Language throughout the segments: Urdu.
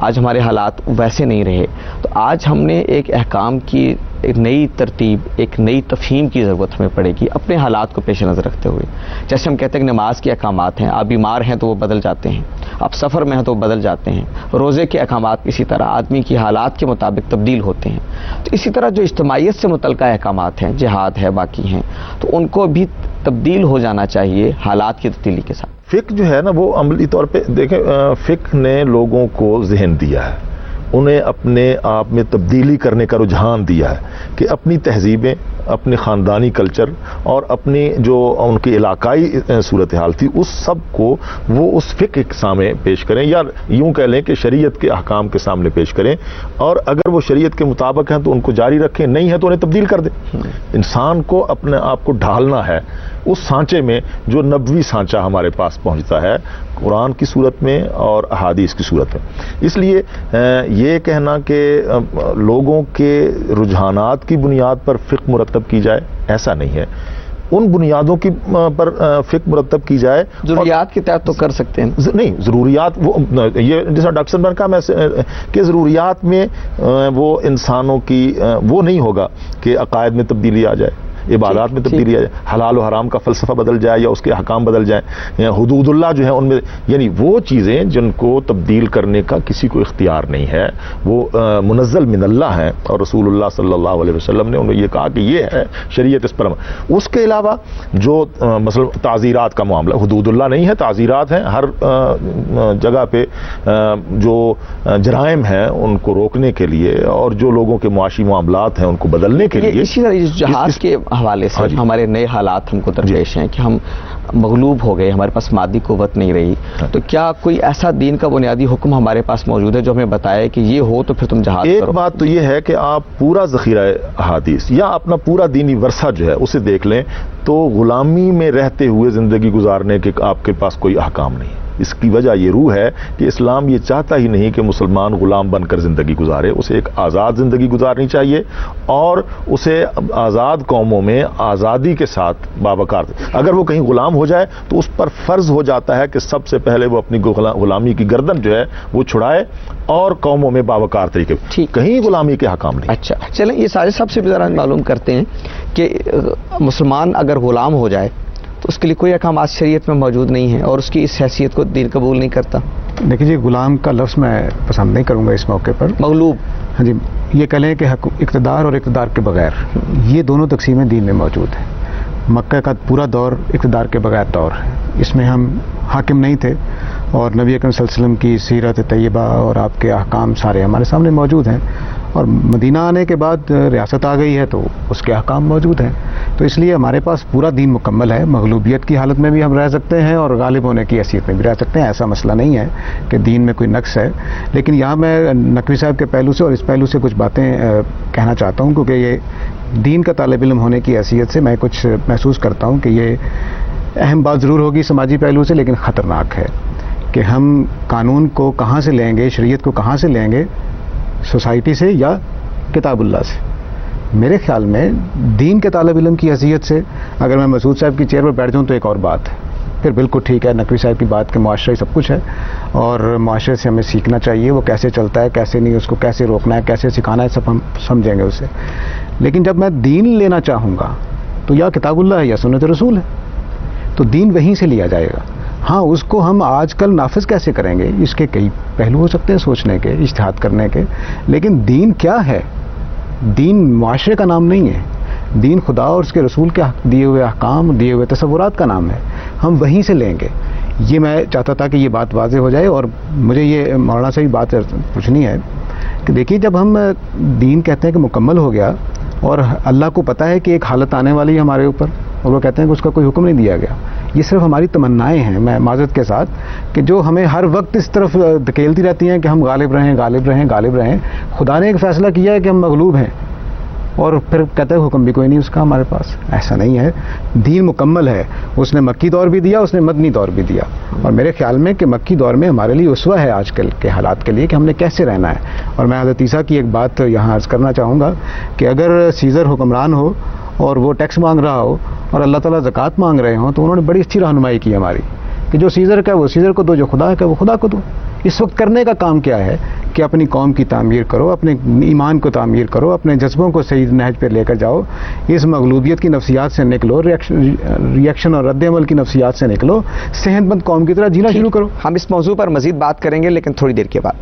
آج ہمارے حالات ویسے نہیں رہے. تو آج ہم نے ایک احکام کی ایک نئی ترتیب، ایک نئی تفہیم کی ضرورت ہمیں پڑے گی اپنے حالات کو پیش نظر رکھتے ہوئے. جیسے ہم کہتے ہیں کہ نماز کے احکامات ہیں، آپ بیمار ہیں تو وہ بدل جاتے ہیں، آپ سفر میں ہیں تو وہ بدل جاتے ہیں. روزے کے احکامات اسی طرح آدمی کی حالات کے مطابق تبدیل ہوتے ہیں. تو اسی طرح جو اجتماعیت سے متعلقہ احکامات ہیں، جہاد ہے، باقی ہیں، تو ان کو بھی تبدیل ہو جانا چاہیے حالات کی تبدیلی کے ساتھ. فقہ جو ہے نا وہ عملی طور پہ دیکھیں، فقہ نے لوگوں کو ذہن دیا ہے، انہیں اپنے آپ میں تبدیلی کرنے کا رجحان دیا ہے کہ اپنی تہذیبیں، اپنے خاندانی کلچر اور اپنی جو ان کی علاقائی صورتحال تھی اس سب کو وہ اس فقہ کے سامنے پیش کریں، یا یوں کہہ لیں کہ شریعت کے احکام کے سامنے پیش کریں، اور اگر وہ شریعت کے مطابق ہیں تو ان کو جاری رکھیں، نہیں ہے تو انہیں تبدیل کر دیں. انسان کو اپنے آپ کو ڈھالنا ہے اس سانچے میں جو نبوی سانچہ ہمارے پاس پہنچتا ہے قرآن کی صورت میں اور احادیث کی صورت میں. اس لیے یہ کہنا کہ لوگوں کے رجحانات کی بنیاد پر فقہ مرتب کی جائے، ایسا نہیں ہے. ان بنیادوں کی پر فقہ مرتب کی جائے. ضروریات کے تحت تو کر سکتے ہیں. نہیں، ضروریات وہ یہ جیسا ڈاکٹر صاحب نے کہا میں کہ ضروریات میں وہ انسانوں کی وہ نہیں ہوگا کہ عقائد میں تبدیلی آ جائے، عبادات میں تبدیلی آ جائے، حلال و حرام کا فلسفہ بدل جائے یا اس کے احکام بدل جائیں، حدود اللہ جو ہیں ان میں، یعنی وہ چیزیں جن کو تبدیل کرنے کا کسی کو اختیار نہیں ہے، وہ منزل من اللہ ہیں، اور رسول اللہ صلی اللہ علیہ وسلم نے انہوں یہ کہا کہ یہ ہے شریعت اس پر. اس کے علاوہ جو مثلا تعزیرات کا معاملہ، حدود اللہ نہیں ہے، تعزیرات ہیں. ہر جگہ پہ جو جرائم ہیں ان کو روکنے کے لیے اور جو لوگوں کے معاشی معاملات ہیں ان کو بدلنے کے لیے. اسی طرح جہاد کے حوالے سے ہمارے نئے حالات ہم کو درپیش ہیں کہ ہم مغلوب ہو گئے، ہمارے پاس مادی قوت نہیں رہی. تو کیا کوئی ایسا دین کا بنیادی حکم ہمارے پاس موجود ہے جو ہمیں بتائے کہ یہ ہو تو پھر تم جہاد کرو؟ ایک بات تو یہ ہے کہ آپ پورا ذخیرہ احادیث یا اپنا پورا دینی ورثہ جو ہے اسے دیکھ لیں تو غلامی میں رہتے ہوئے زندگی گزارنے کے آپ کے پاس کوئی احکام نہیں ہے. اس کی وجہ یہ روح ہے کہ اسلام یہ چاہتا ہی نہیں کہ مسلمان غلام بن کر زندگی گزارے. اسے ایک آزاد زندگی گزارنی چاہیے اور اسے آزاد قوموں میں آزادی کے ساتھ باوقار. اگر وہ کہیں غلام ہو جائے تو اس پر فرض ہو جاتا ہے کہ سب سے پہلے وہ اپنی غلامی کی گردن جو ہے وہ چھڑائے اور قوموں میں باوقار طریقے. کہیں غلامی کے حکام نہیں. اچھا چلیں یہ ساجد صاحب سے بھی ذرا معلوم کرتے ہیں کہ مسلمان اگر غلام ہو جائے تو اس کے لیے کوئی احکامات شریعت میں موجود نہیں ہے اور اس کی اس حیثیت کو دین قبول نہیں کرتا. دیکھیے جی، غلام کا لفظ میں پسند نہیں کروں گا اس موقع پر. مغلوب، ہاں جی، یہ کہہ لیں کہ اقتدار اور اقتدار کے بغیر، یہ دونوں تقسیمیں دین میں موجود ہیں. مکہ کا پورا دور اقتدار کے بغیر دور ہے، اس میں ہم حاکم نہیں تھے، اور نبی اکرم صلی اللہ علیہ وسلم کی سیرت طیبہ اور آپ کے احکام سارے ہمارے سامنے موجود ہیں. اور مدینہ آنے کے بعد ریاست آ گئی ہے تو اس کے احکام موجود ہیں. تو اس لیے ہمارے پاس پورا دین مکمل ہے. مغلوبیت کی حالت میں بھی ہم رہ سکتے ہیں اور غالب ہونے کی حیثیت میں بھی رہ سکتے ہیں. ایسا مسئلہ نہیں ہے کہ دین میں کوئی نقص ہے. لیکن یہاں میں نقوی صاحب کے پہلو سے اور اس پہلو سے کچھ باتیں کہنا چاہتا ہوں، کیونکہ یہ دین کا طالب علم ہونے کی حیثیت سے میں کچھ محسوس کرتا ہوں کہ یہ اہم بات ضرور ہوگی سماجی پہلو سے، لیکن خطرناک ہے کہ ہم قانون کو کہاں سے لیں گے، شریعت کو کہاں سے لیں گے، سوسائٹی سے یا کتاب اللہ سے. میرے خیال میں دین کے طالب علم کی حیثیت سے اگر میں مسعود صاحب کی چیئر پر بیٹھ جاؤں تو ایک اور بات ہے، پھر بالکل ٹھیک ہے نقوی صاحب کی بات کہ معاشرہ سب کچھ ہے اور معاشرے سے ہمیں سیکھنا چاہیے، وہ کیسے چلتا ہے کیسے نہیں، اس کو کیسے روکنا ہے کیسے سکھانا ہے، سب ہم سمجھیں گے اسے. لیکن جب میں دین لینا چاہوں گا تو یا کتاب اللہ ہے یا سنت رسول ہے، تو دین وہیں سے لیا جائے گا. ہاں اس کو ہم آج کل نافذ کیسے کریں گے، اس کے کئی پہلو ہو سکتے ہیں سوچنے کے، اجتہاد کرنے کے، لیکن دین کیا ہے؟ دین معاشرے کا نام نہیں ہے. دین خدا اور اس کے رسول کے دیے ہوئے احکام، دیے ہوئے تصورات کا نام ہے. ہم وہیں سے لیں گے. یہ میں چاہتا تھا کہ یہ بات واضح ہو جائے. اور مجھے یہ مولانا سے بھی بات پوچھنی ہے کہ دیکھیے جب ہم دین کہتے ہیں کہ مکمل ہو گیا اور اللہ کو پتہ ہے کہ ایک حالت آنے والی ہے ہمارے اوپر اور وہ کہتے ہیں کہ اس کا کوئی حکم نہیں دیا گیا، یہ صرف ہماری تمنائیں ہیں، میں معذرت کے ساتھ، کہ جو ہمیں ہر وقت اس طرف دھکیلتی رہتی ہیں کہ ہم غالب رہیں غالب رہیں غالب رہیں. خدا نے ایک فیصلہ کیا ہے کہ ہم مغلوب ہیں اور پھر کہتے ہیں حکم بھی کوئی نہیں اس کا ہمارے پاس. ایسا نہیں ہے. دین مکمل ہے. اس نے مکی دور بھی دیا، اس نے مدنی دور بھی دیا. اور میرے خیال میں کہ مکی دور میں ہمارے لیے اسوہ ہے آج کل کے حالات کے لیے کہ ہم نے کیسے رہنا ہے. اور میں حضرت عیسیٰ کی ایک بات یہاں عرض کرنا چاہوں گا کہ اگر سیزر حکمران ہو اور وہ ٹیکس مانگ رہا ہو اور اللہ تعالیٰ زکوٰۃ مانگ رہے ہوں تو انہوں نے بڑی اچھی رہنمائی کی ہماری کہ جو سیزر کا ہے وہ سیزر کو دو، جو خدا کا ہے وہ خدا کو دو. اس وقت کرنے کا کام کیا ہے کہ اپنی قوم کی تعمیر کرو، اپنے ایمان کو تعمیر کرو، اپنے جذبوں کو صحیح نہج پہ لے کر جاؤ، اس مغلوبیت کی نفسیات سے نکلو، ریئیکشن اور رد عمل کی نفسیات سے نکلو، صحت مند قوم کی طرح جینا شروع کرو. ہم اس موضوع پر مزید بات کریں گے لیکن تھوڑی دیر کے بعد.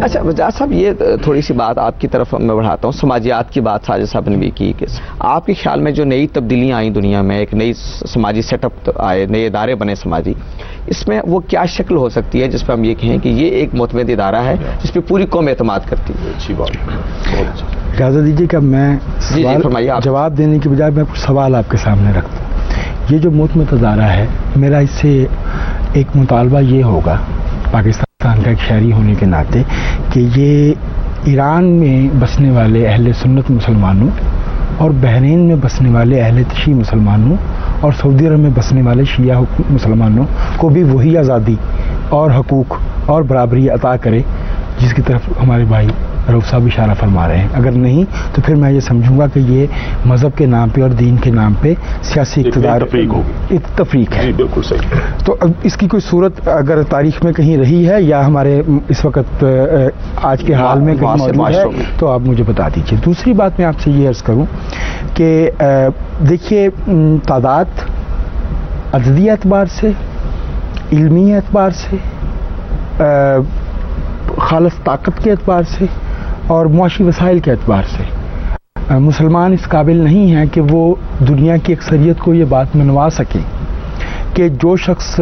اچھا وجاہت صاحب، یہ تھوڑی سی بات آپ کی طرف میں بڑھاتا ہوں. سماجیات کی بات ساجد صاحب نے بھی کی کہ آپ کے خیال میں جو نئی تبدیلیاں آئیں دنیا میں، ایک نئی سماجی سیٹ اپ آئے، نئے ادارے بنے سماجی، اس میں وہ کیا شکل ہو سکتی ہے جس پہ ہم یہ کہیں کہ یہ ایک معتمد ادارہ ہے جس پہ پوری قوم اعتماد کرتی ہے؟ اچھی بات. اجازت دیجیے کہ میں فرمائیے. جواب دینے کے بجائے میں کچھ سوال آپ کے سامنے رکھتا ہوں. یہ جو معتمد ادارہ ہے، میرا اس سے ایک مطالبہ یہ ہوگا پاکستان کا ایک شہری ہونے کے ناطے کہ یہ ایران میں بسنے والے اہل سنت مسلمانوں اور بحرین میں بسنے والے اہل تشیع مسلمانوں اور سعودی عرب میں بسنے والے شیعہ مسلمانوں کو بھی وہی آزادی اور حقوق اور برابری عطا کرے جس کی طرف ہمارے بھائی رؤوف صاحب اشارہ فرما رہے ہیں. اگر نہیں تو پھر میں یہ سمجھوں گا کہ یہ مذہب کے نام پہ اور دین کے نام پہ سیاسی اقتدار ایک تفریق ہے. بالکل صحیح. تو اس کی کوئی صورت اگر تاریخ میں کہیں رہی ہے یا ہمارے اس وقت آج کے حال میں کہیں موجود ہے تو آپ مجھے بتا دیجیے. دوسری بات میں آپ سے یہ عرض کروں کہ دیکھیے، تعداد عددی اعتبار سے، علمی اعتبار سے، خالص طاقت کے اعتبار سے اور معاشی وسائل کے اعتبار سے مسلمان اس قابل نہیں ہیں کہ وہ دنیا کی اکثریت کو یہ بات منوا سکیں کہ جو شخص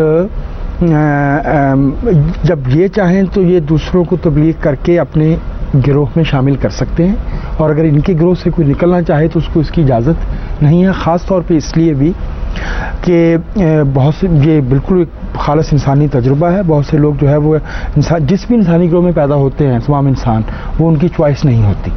جب یہ چاہیں تو یہ دوسروں کو تبلیغ کر کے اپنے گروہ میں شامل کر سکتے ہیں، اور اگر ان کے گروہ سے کوئی نکلنا چاہے تو اس کو اس کی اجازت نہیں ہے. خاص طور پہ اس لیے بھی کہ بہت سے یہ بالکل ایک خالص انسانی تجربہ ہے. بہت سے لوگ جو ہے وہ جس بھی انسانی گروہ میں پیدا ہوتے ہیں، تمام انسان، وہ ان کی چوائس نہیں ہوتی.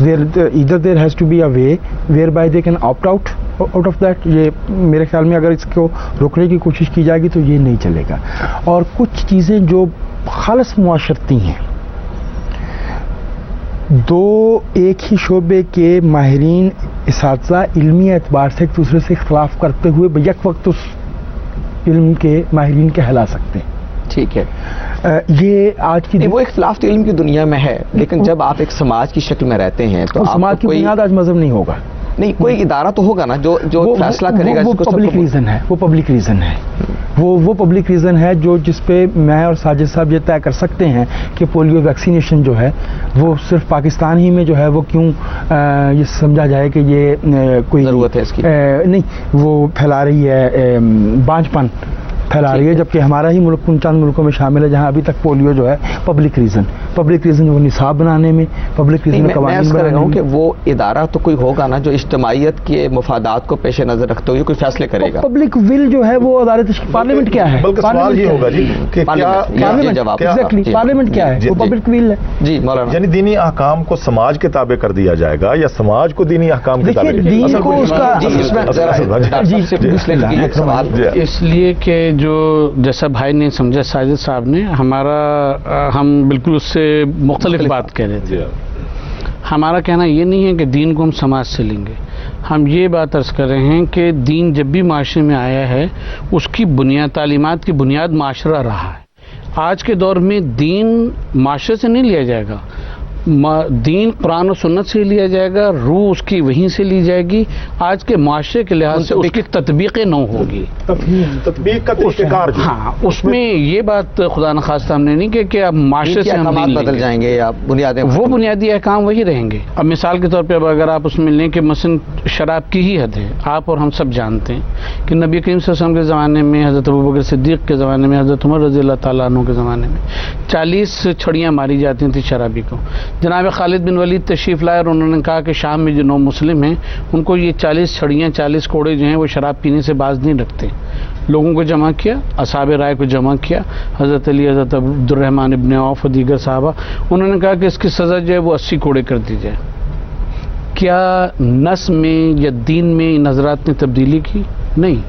either there has to be a way whereby they can opt out of that. یہ میرے خیال میں اگر اس کو روکنے کی کوشش کی جائے گی تو یہ نہیں چلے گا. اور کچھ چیزیں جو خالص معاشرتی ہیں، دو ایک ہی شعبے کے ماہرین اساتذہ علمی اعتبار سے ایک دوسرے سے اختلاف کرتے ہوئے یک وقت اس علم کے ماہرین کہلا سکتے ہیں. ٹھیک ہے، یہ آج کی وہ اختلاف تو علم کی دنیا میں ہے، لیکن جب آپ ایک سماج کی شکل میں رہتے ہیں تو سماج کی بنیاد آج مذہب نہیں ہوگا. نہیں، کوئی ادارہ تو ہوگا نا جو فیصلہ کرے گا. وہ پبلک ریزن ہے، وہ پبلک ریزن ہے، وہ پبلک ریزن ہے جس پہ میں اور ساجد صاحب یہ طے کر سکتے ہیں کہ پولیو ویکسینیشن جو ہے وہ صرف پاکستان ہی میں جو ہے وہ کیوں یہ سمجھا جائے کہ یہ کوئی ضرورت ہے اس کی. نہیں، وہ پھیلا رہی ہے، بانجھ پن پھیلا رہی ہے، جبکہ ہمارا ہی ملک ان چند ملکوں میں شامل ہے جہاں ابھی تک پولیو جو ہے پبلک ریزن وہ نصاب بنانے میں، پبلک ریزن قوانین بنانے میں. کہ وہ ادارہ تو کوئی ہوگا نا جو اجتماعیت کے مفادات کو پیش نظر رکھتے ہوئے کوئی فیصلے کرے گا. پبلک ول جو ہے وہ ادارے تشکیل، پارلیمنٹ کیا ہے؟ بلکہ سوال یہ ہوگا جی کہ پارلیمنٹ کیا ہے؟ وہ پبلک ول ہے. جی مولانا، یعنی دینی احکام کو سماج کے تابع کر دیا جائے گا یا سماج کو دینی احکام کے تابع؟ دین کو اس کا اس لیے کہ جو جیسا بھائی نے سمجھا ساجد صاحب نے، ہم بالکل اس سے مختلف بات کہہ رہے تھے. ہمارا کہنا یہ نہیں ہے کہ دین کو ہم سماج سے لیں گے. ہم یہ بات عرض کر رہے ہیں کہ دین جب بھی معاشرے میں آیا ہے اس کی بنیاد، تعلیمات کی بنیاد معاشرہ رہا ہے. آج کے دور میں دین معاشرے سے نہیں لیا جائے گا، دین قرآن و سنت سے لیا جائے گا، روح اس کی وہیں سے لی جائے گی. آج کے معاشرے کے لحاظ سے اس کی تطبیق نو ہوگی، تطبیق کا طریقہ کار. ہاں، اس میں یہ بات خدا نخواستہ ہم نے نہیں کہ اب معاشرے سے ہم بدل جائیں گے یا بنیادیں، وہ بنیادی احکام وہی رہیں گے. اب مثال کے طور پہ اب اگر آپ اس میں لیں کہ مثلا شراب کی ہی حد ہے، آپ اور ہم سب جانتے ہیں کہ نبی کریم صلی اللہ علیہ وسلم کے زمانے میں، حضرت ابوبکر صدیق کے زمانے میں، حضرت عمر رضی اللہ تعالیٰ عنہ کے زمانے میں 40 چھڑیاں ماری جاتی تھیں شرابی کو. جناب خالد بن ولید تشریف لائے اور انہوں نے کہا کہ شام میں جو نو مسلم ہیں ان کو یہ 40 چھڑیاں، 40 کوڑے جو ہیں وہ شراب پینے سے باز نہیں رکھتے. لوگوں کو جمع کیا، اصحاب رائے کو جمع کیا، حضرت علی، حضرت عبد الرحمن ابن عوف اور دیگر صحابہ، انہوں نے کہا کہ اس کی سزا جو ہے وہ 80 کوڑے کر دی جائے. کیا نس میں یا دین میں ان حضرات نے تبدیلی کی؟ نہیں.